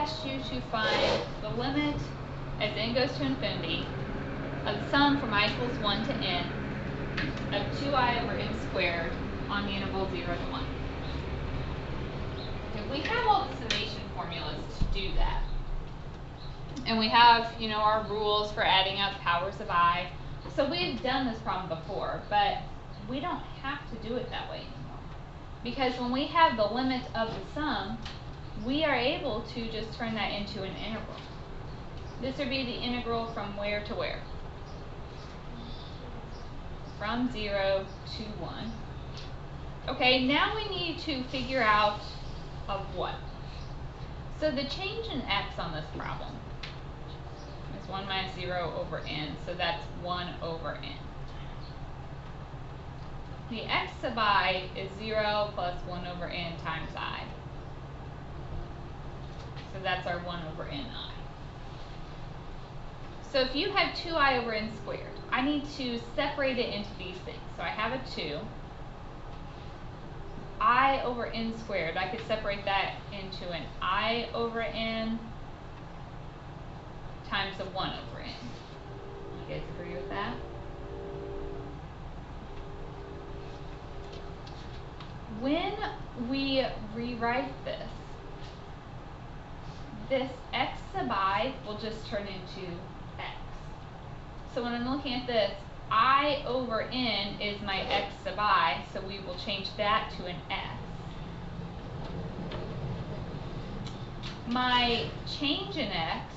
asked you to find the limit as n goes to infinity of the sum from I equals 1 to n of 2i over n squared on the interval 0 to 1. Okay, we have all the summation formulas to do that. And we have, our rules for adding up powers of I. So we've done this problem before, but we don't have to do it that way anymore. Because when we have the limit of the sum, we are able to just turn that into an integral. This would be the integral from where to where? From 0 to 1. Okay, now we need to figure out of what. So the change in x on this problem is 1 minus 0 over n, so that's 1 over n. The x sub I is 0 plus 1 over n times I. So that's our 1 over ni. So if you have 2i over n squared, I need to separate it into these things. So I have a 2. I over n squared, I could separate that into an I over n times a 1 over n. You guys agree with that? When we rewrite this, this x sub I will just turn into x. So when I'm looking at this, I over n is my x sub I, so we will change that to an s. My change in x,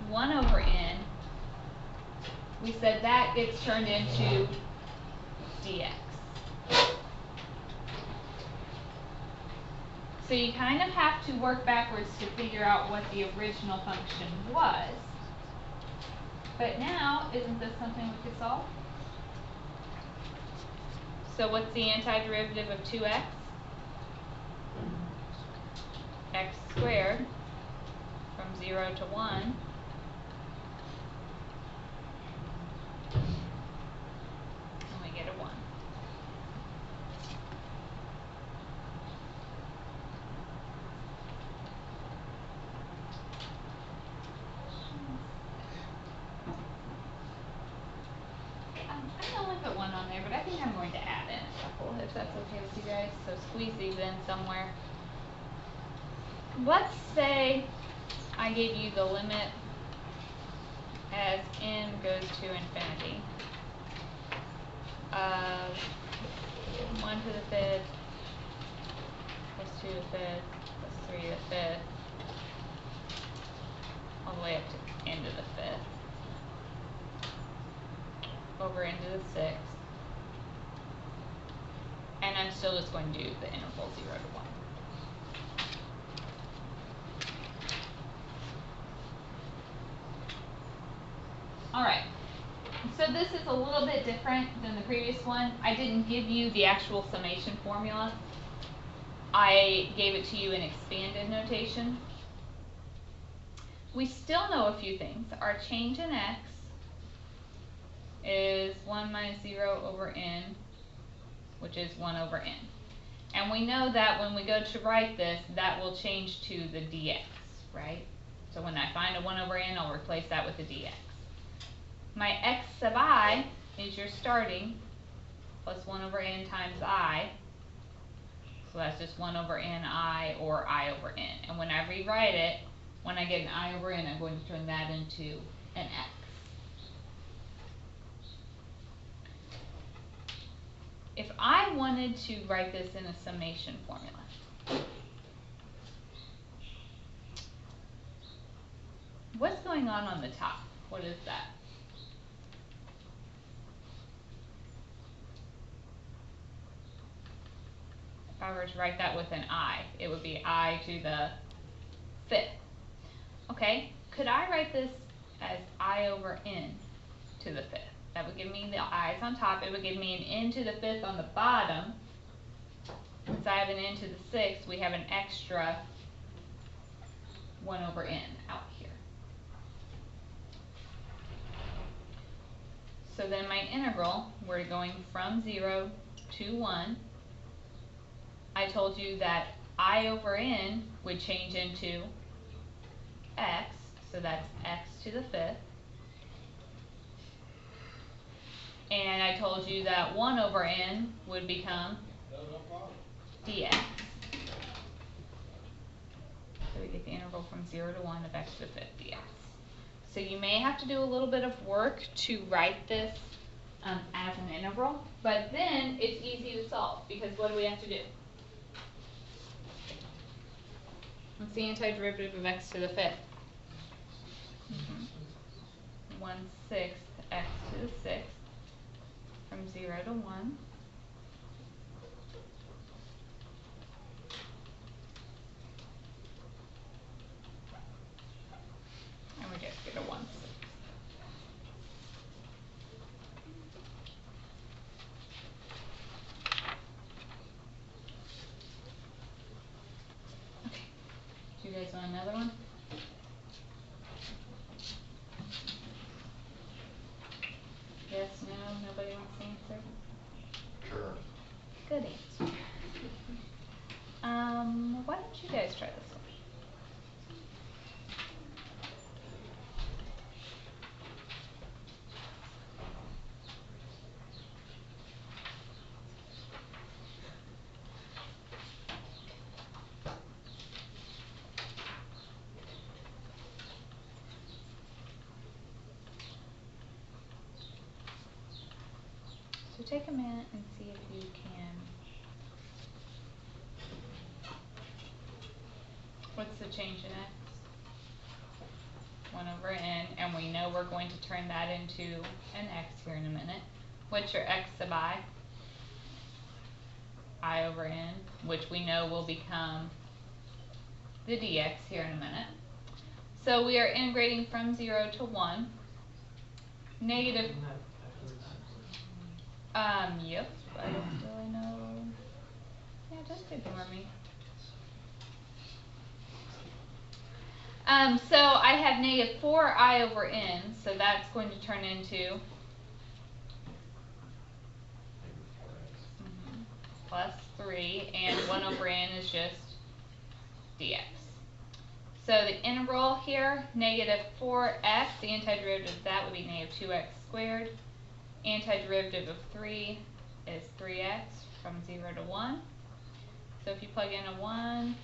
1 over n, we said that gets turned into dx. So you kind of have to work backwards to figure out what the original function was. But now, isn't this something we could solve? So what's the antiderivative of 2x? X squared from 0 to 1. And we get a 1. I only put 1 on there, but I think I'm going to add in a couple, if that's okay with you guys. So squeeze these in somewhere. Let's say I gave you the limit as n goes to infinity of 1 to the 5th plus 2 to the 5th plus 3 to the 5th all the way up to n to the 5th over n to the 6th, and I'm still just going to do the interval 0 to 1. Alright, so this is a little bit different than the previous one. I didn't give you the actual summation formula. I gave it to you in expanded notation. We still know a few things. Our change in x is 1 minus 0 over n, which is 1 over n. And we know that when we go to write this, that will change to the dx, right? So when I find a 1 over n, I'll replace that with the dx. My x sub I is your starting, plus 1 over n times I. So that's just 1 over ni, or I over n. And when I rewrite it, when I get an I over n, I'm going to turn that into an x. If I wanted to write this in a summation formula, what's going on the top? What is that? If I were to write that with an I, it would be I to the 5th. Okay, could I write this as I over n to the 5th? That would give me the i's on top. It would give me an n to the 5th on the bottom. Since I have an n to the 6th, we have an extra 1 over n out here. So then my integral, we're going from 0 to 1. I told you that I over n would change into x, so that's x to the 5th. And I told you that 1 over n would become dx. So we get the interval from 0 to 1 of x to the 5th dx. So you may have to do a little bit of work to write this as an integral, but then it's easy to solve because what do we have to do? What's the antiderivative of x to the 5th? 1/6 x to the 6th from 0 to 1. And we just get a 1/6. Okay. Do you guys want another one? Yes, no, nobody wants to answer? Sure. Good answer. Why don't you guys try this one? So take a minute and see if you can. What's the change in x? 1 over n, and we know we're going to turn that into an x here in a minute. What's your x sub I? I over n, which we know will become the dx here in a minute. So we are integrating from 0 to 1. Negative. Yep, I don't really know. Yeah, just ignore me. So I have negative 4i over n, so that's going to turn into plus 3, and 1 over n is just dx. So the integral here, negative 4x, the antiderivative of that would be negative 2x squared. Antiderivative of 3 is 3x from 0 to 1. So if you plug in a 1,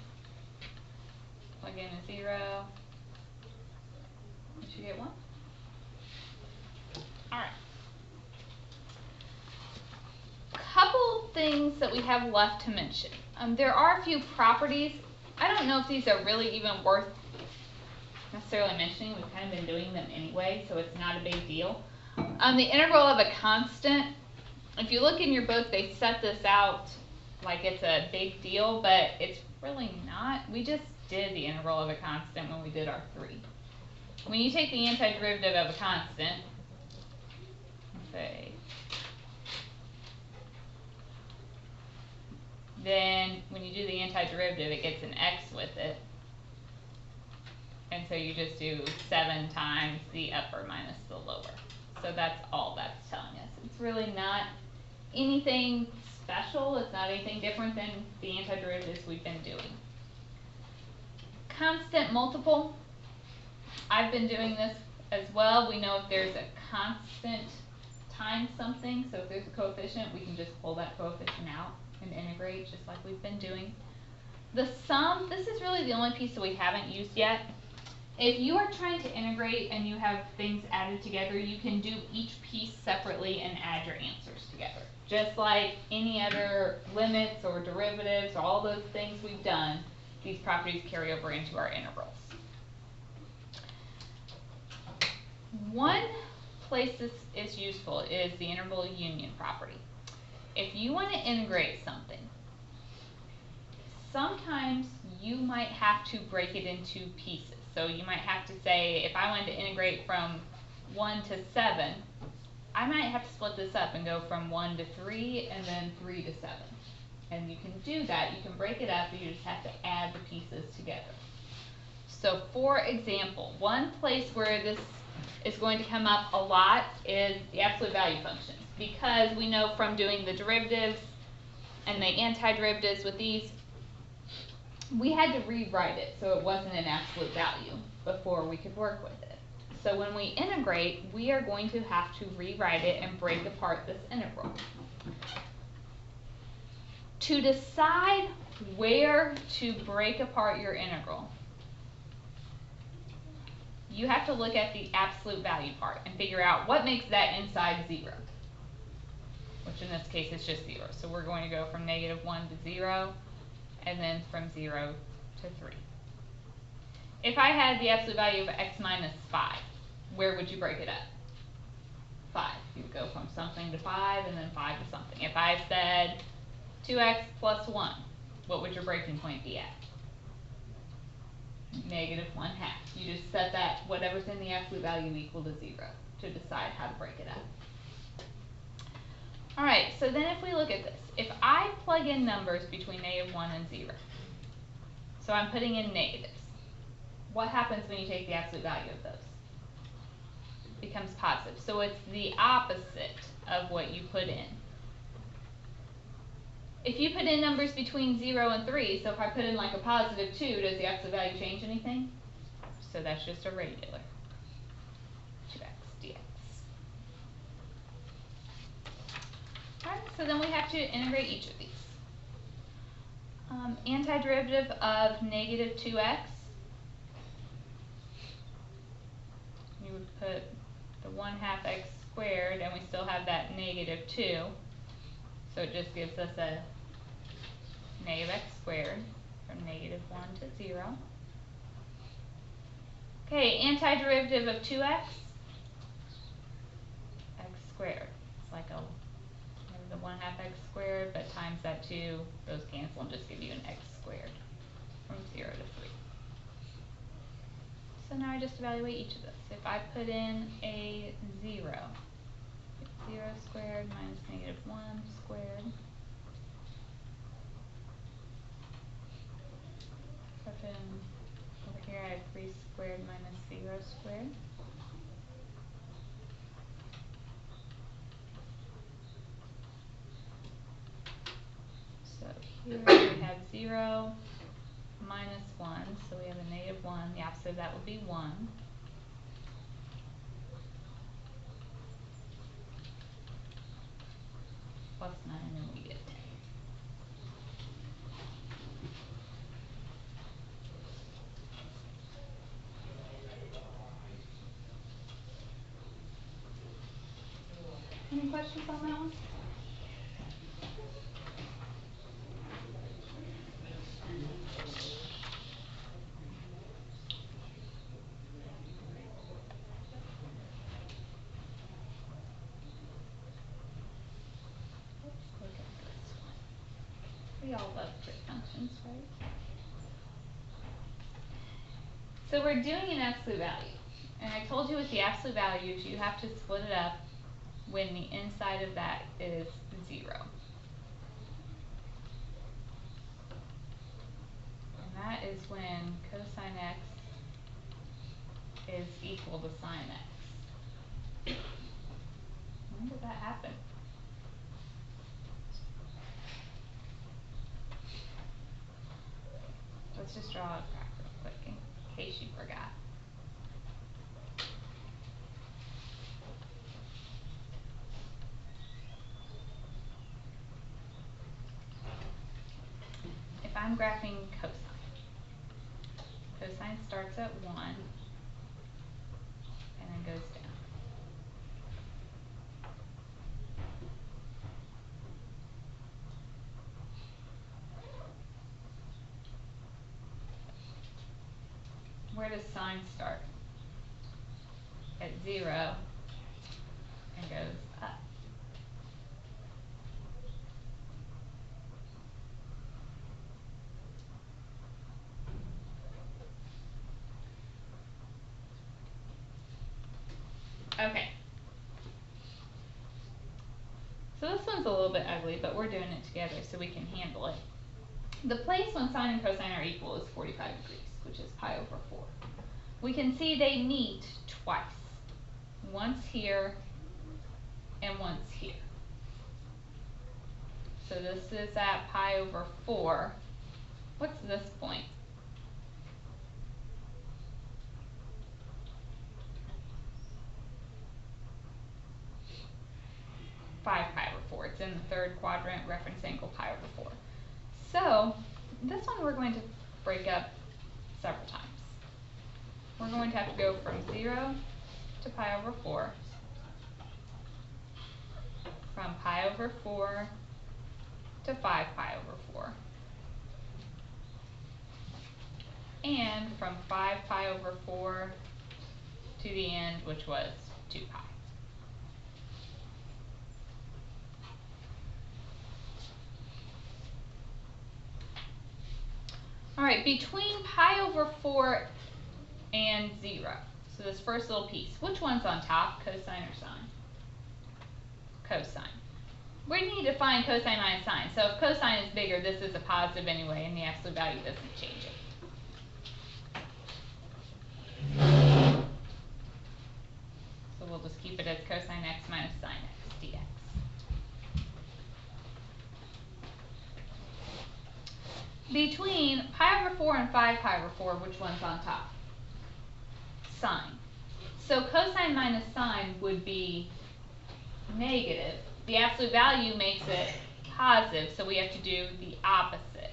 plug in a 0, you should get 1. Alright. Couple things that we have left to mention. There are a few properties. I don't know if these are really even worth necessarily mentioning. We've kind of been doing them anyway, so it's not a big deal. The integral of a constant, if you look in your book, they set this out like it's a big deal, but it's really not. We just did the integral of a constant when we did our 3. When you take the antiderivative of a constant, say, then when you do the antiderivative, it gets an x with it. And so you just do 7 times the upper minus the lower. So that's all that's telling us. It's really not anything special. It's not anything different than the antiderivatives we've been doing. Constant multiple. I've been doing this as well. We know if there's a constant times something, so if there's a coefficient, we can just pull that coefficient out and integrate just like we've been doing. The sum, this is really the only piece that we haven't used yet. If you are trying to integrate and you have things added together, you can do each piece separately and add your answers together. Just like any other limits or derivatives, or all those things we've done, these properties carry over into our integrals. One place this is useful is the integral union property. If you want to integrate something, sometimes you might have to break it into pieces. So you might have to say, if I wanted to integrate from 1 to 7, I might have to split this up and go from 1 to 3 and then 3 to 7. And you can do that. You can break it up, but you just have to add the pieces together. So for example, one place where this is going to come up a lot is the absolute value functions, because we know from doing the derivatives and the antiderivatives with these, we had to rewrite it so it wasn't an absolute value. before we could work with it. So when we integrate, we are going to have to rewrite it and break apart this integral. To decide where to break apart your integral, you have to look at the absolute value part and figure out what makes that inside 0, which in this case is just 0. So we're going to go from -1 to 0, and then from 0 to 3. If I had the absolute value of x minus 5, where would you break it up? 5. You would go from something to 5, and then 5 to something. If I said 2x plus 1, what would your breaking point be at? -1/2. You just set that, whatever's in the absolute value, equal to 0 to decide how to break it up. Alright, so then if we look at this, if I plug in numbers between -1 and 0, so I'm putting in negatives, what happens when you take the absolute value of those? It becomes positive. So it's the opposite of what you put in. If you put in numbers between 0 and 3, so if I put in like a +2, does the absolute value change anything? So that's just a regular 2x dx. Alright, so then we have to integrate each of these. Antiderivative of -2x, you would put the 1/2 x squared, and we still have that -2, so it just gives us a -x squared from -1 to 0. Okay, antiderivative of 2x, x squared. It's like the 1/2 x squared, but times that 2, those cancel and just give you an x squared from 0 to 3. So now I just evaluate each of those. If I put in a 0, 0 squared minus -1 squared. If I put in over here, I have 3 squared minus 0 squared. So here we have 0 minus 1, so we have a -1. The opposite of that would be 1. Plus 9, and then we get 10. Any questions on that one? Let's look at this one. We all love trig functions, right? So we're doing an absolute value. And I told you with the absolute values, you have to split it up when the inside of that is 0. And that is when cosine x is equal to sine x. When did that happen? Let's just draw a graph real quick in case you forgot. If I'm graphing cosine starts at 1 and then goes down. Where does sine start? At 0 and goes up. Okay. So this one's a little bit ugly, but we're doing it together so we can handle it. The place when sine and cosine are equal is 45 degrees, which is pi over 4. We can see they meet twice. Once here and once here. So this is at pi over 4. What's this point? it's in the third quadrant, reference angle pi over 4. So this one we're going to break up several times. We're going to have to go from 0 to pi over 4, from pi over 4 to 5 pi over 4, and from 5 pi over 4 to the end, which was 2 pi. Alright, between pi over 4 and 0, so this first little piece, which one's on top, cosine or sine? Cosine. We need to find cosine minus sine. So if cosine is bigger, this is a positive anyway, and the absolute value doesn't change it. So we'll just keep it as cosine x minus sine x dx. Between pi over 4 and 5 pi over 4, which one's on top? Sine. So cosine minus sine would be negative. The absolute value makes it positive, so we have to do the opposite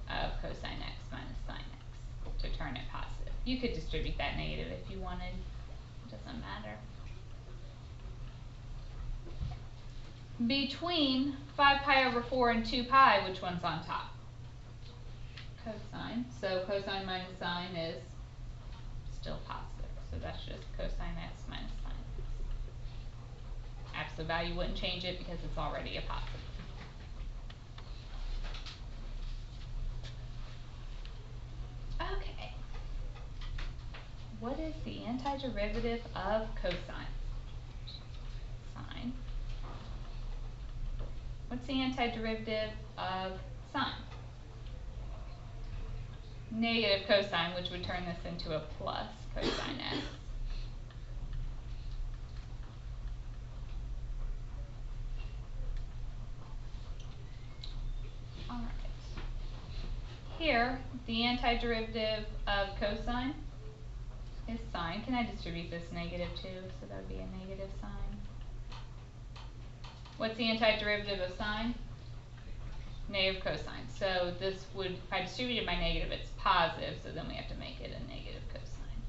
of cosine x minus sine x to turn it positive. You could distribute that negative if you wanted. It doesn't matter. Between 5 pi over 4 and 2 pi, which one's on top? Cosine. So cosine minus sine is still positive. So that's just cosine x minus sine x. Absolute value wouldn't change it because it's already a positive. Okay. What is the antiderivative of cosine? Sine. What's the antiderivative of sine? Negative cosine, which would turn this into a plus cosine x. Alright. Here, the antiderivative of cosine is sine. Can I distribute this negative too? So that would be a negative sine. What's the antiderivative of sine? Negative cosine. So this would, if I distribute it by negative, it's positive, so then we have to make it a negative cosine.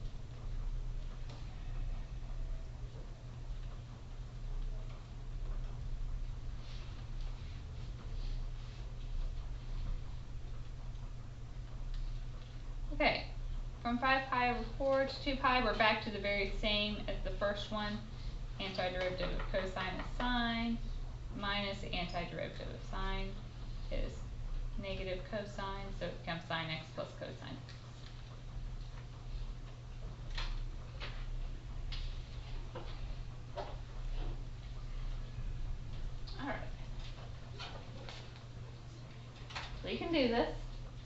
Okay, from 5 pi over 4 to 2 pi, we're back to the very same as the first one. Antiderivative of cosine is sine, minus antiderivative of sine is negative cosine, so it becomes sine x plus cosine x. Alright. We can do this.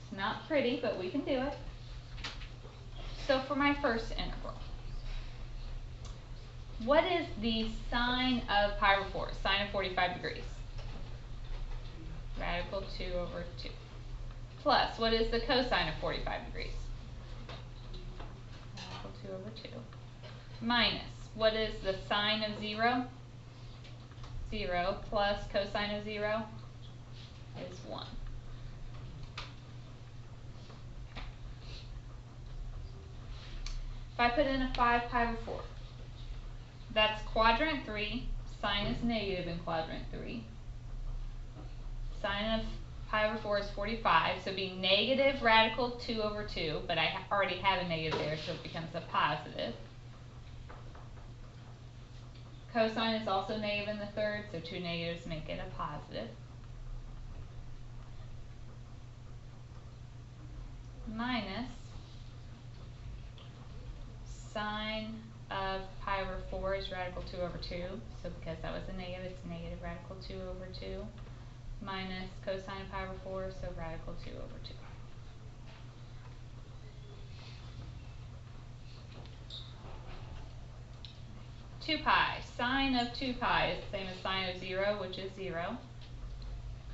It's not pretty, but we can do it. So for my first integral, what is the sine of pi over 4? Sine of 45 degrees. Radical 2 over 2. Plus, what is the cosine of 45 degrees? Radical 2 over 2. Minus, what is the sine of 0? 0 plus cosine of 0 is 1. If I put in a 5 pi over 4, that's quadrant 3. Sine is negative in quadrant 3. Sine of pi over 4 is 45, so it'd be negative radical 2 over 2, but I already have a negative there, so it becomes a positive. Cosine is also negative in the third, so 2 negatives make it a positive. Minus sine of pi over 4 is radical 2 over 2, so because that was a negative, it's negative radical 2 over 2, minus cosine of pi over 4, so radical 2 over 2. Two pi. Sine of 2 pi is the same as sine of 0, which is 0.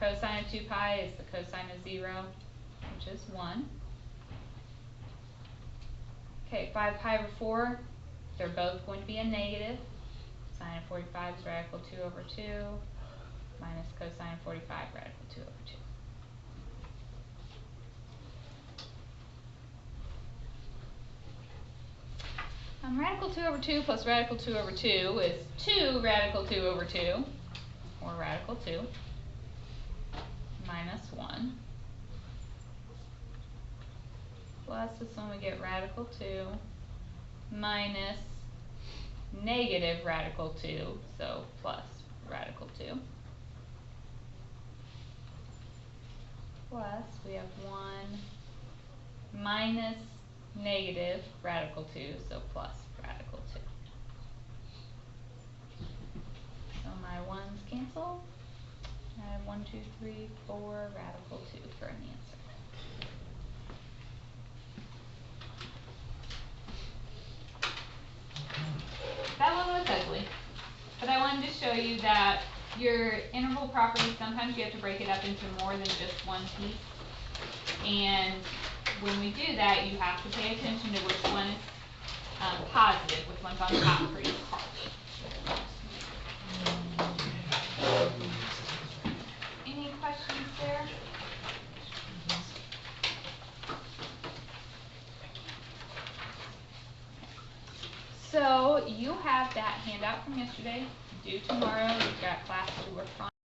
Cosine of 2 pi is the cosine of 0, which is 1. Okay, 5 pi over 4, they're both going to be a negative. Sine of 45 is radical 2 over 2. minus cosine of 45 radical 2 over 2. Radical 2 over 2 plus radical 2 over 2 is 2 radical 2 over 2, or radical 2, minus 1, plus this one we get radical 2, minus negative radical 2, so plus radical 2, plus we have 1 minus negative radical 2, so plus radical 2. So my ones cancel. I have 1, 2, 3, 4 radical 2 for an answer. That one was ugly, but I wanted to show you that your interval property, sometimes you have to break it up into more than just one piece. And when we do that, you have to pay attention to which one is positive, which one's on top for each part. Any questions there? So you have that handout from yesterday due tomorrow. You've got class to work on.